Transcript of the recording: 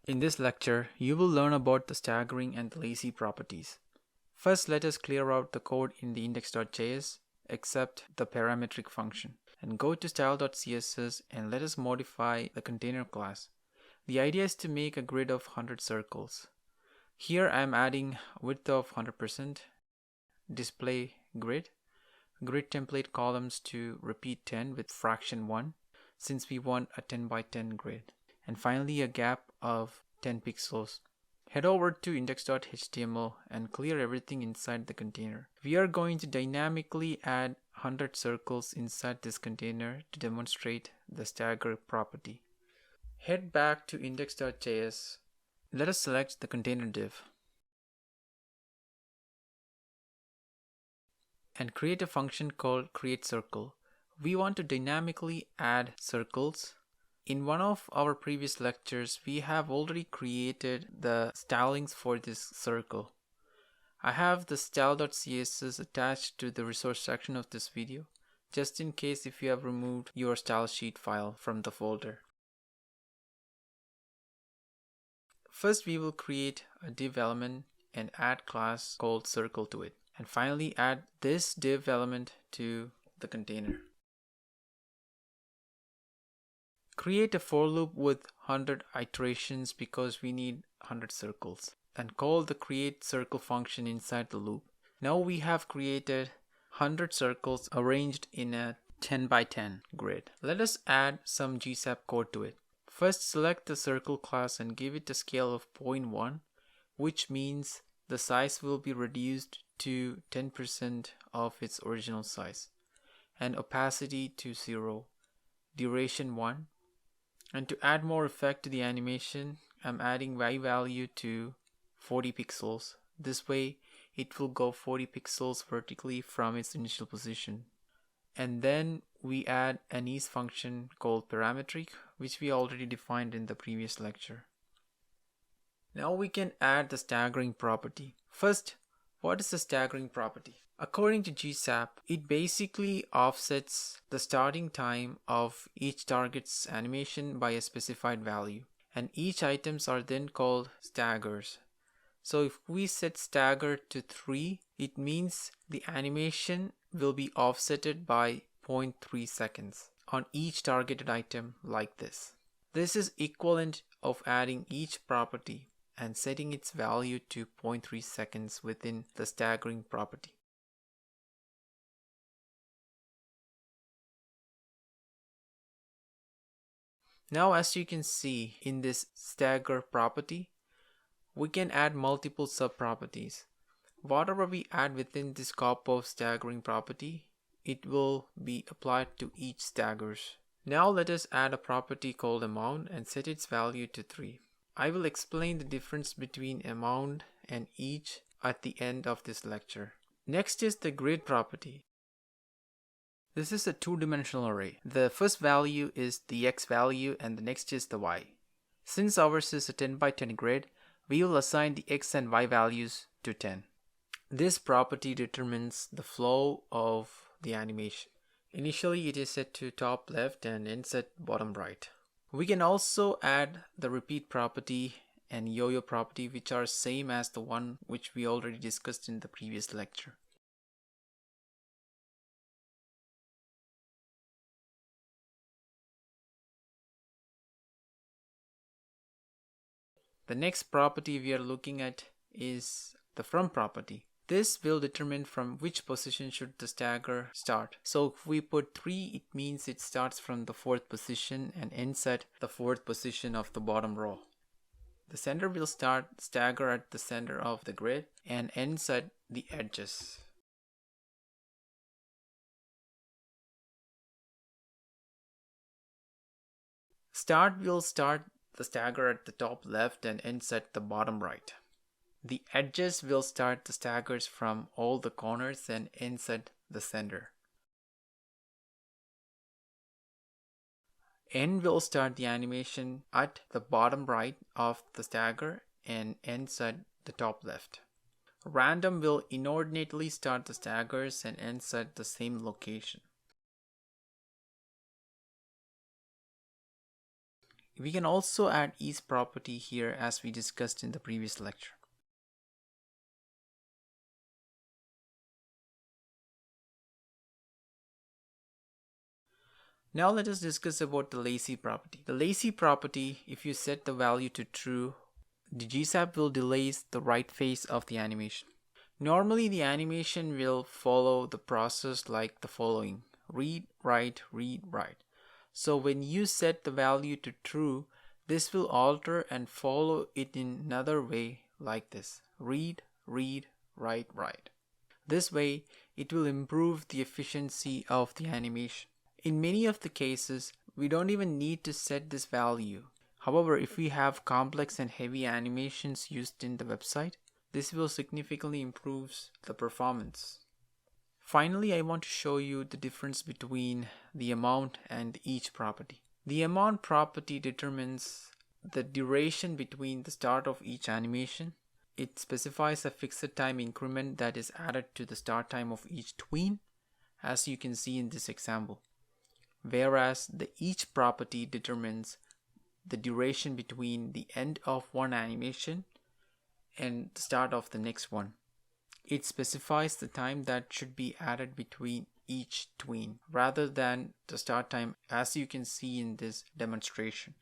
In this lecture, you will learn about the staggering and the lazy properties. First, let us clear out the code in the index.js except the parametric function and go to style.css and let us modify the container class. The idea is to make a grid of 100 circles. Here I am adding width of 100%, display grid template columns to repeat 10 with fraction 1 since we want a 10 by 10 grid, and finally a gap of 10 pixels. Head over to index.html and clear everything inside the container. We are going to dynamically add 100 circles inside this container to demonstrate the stagger property. Head back to index.js. Let us select the container div and create a function called createCircle. We want to dynamically add circles. In one of our previous lectures, we have already created the stylings for this circle. I have the style.css attached to the resource section of this video, just in case if you have removed your style sheet file from the folder. First, we will create a div element and add class called circle to it. And finally, add this div element to the container. Create a for loop with 100 iterations because we need 100 circles, and call the createCircle function inside the loop. Now we have created 100 circles arranged in a 10 by 10 grid. Let us add some GSAP code to it. First, select the circle class and give it a scale of 0.1, which means the size will be reduced to 10% of its original size, and opacity to 0, duration 1. And to add more effect to the animation, I'm adding Y value to 40 pixels. This way it will go 40 pixels vertically from its initial position. And then we add an ease function called parametric, which we already defined in the previous lecture. Now we can add the staggering property. First, what is the staggering property? According to GSAP, it basically offsets the starting time of each target's animation by a specified value, and each items are then called staggers. So if we set stagger to 3, it means the animation will be offsetted by 0.3 seconds on each targeted item like this. This is equivalent of adding each property and setting its value to 0.3 seconds within the staggering property. Now, as you can see in this stagger property, we can add multiple sub-properties. Whatever we add within the scope of staggering property, it will be applied to each staggers. Now let us add a property called amount and set its value to 3. I will explain the difference between amount and each at the end of this lecture. Next is the grid property. This is a two-dimensional array. The first value is the x value and the next is the y. Since ours is a 10 by 10 grid, we will assign the x and y values to 10. This property determines the flow of the animation. Initially it is set to top left and ends at bottom right. We can also add the repeat property and yo-yo property, which are same as the one which we already discussed in the previous lecture. The next property we are looking at is the from property. This will determine from which position should the stagger start. So if we put 3, it means it starts from the 4th position and ends at the 4th position of the bottom row. The sender will start stagger at the center of the grid and ends at the edges. Start will start the stagger at the top left and ends at the bottom right. The edges will start the staggers from all the corners and ends at the center. End will start the animation at the bottom right of the stagger and ends at the top left. Random will inordinately start the staggers and ends at the same location. We can also add ease property here as we discussed in the previous lecture. Now let us discuss about the lazy property. The lazy property, if you set the value to true, the GSAP will delay the right phase of the animation. Normally the animation will follow the process like the following: read, write, read, write. So when you set the value to true, this will alter and follow it in another way like this: read, read, write, write. This way it will improve the efficiency of the animation. In many of the cases, we don't even need to set this value. However, if we have complex and heavy animations used in the website, this will significantly improve the performance. Finally, I want to show you the difference between the amount and each property. The amount property determines the duration between the start of each animation. It specifies a fixed time increment that is added to the start time of each tween, as you can see in this example. Whereas the each property determines the duration between the end of one animation and the start of the next one. It specifies the time that should be added between each tween rather than the start time, as you can see in this demonstration.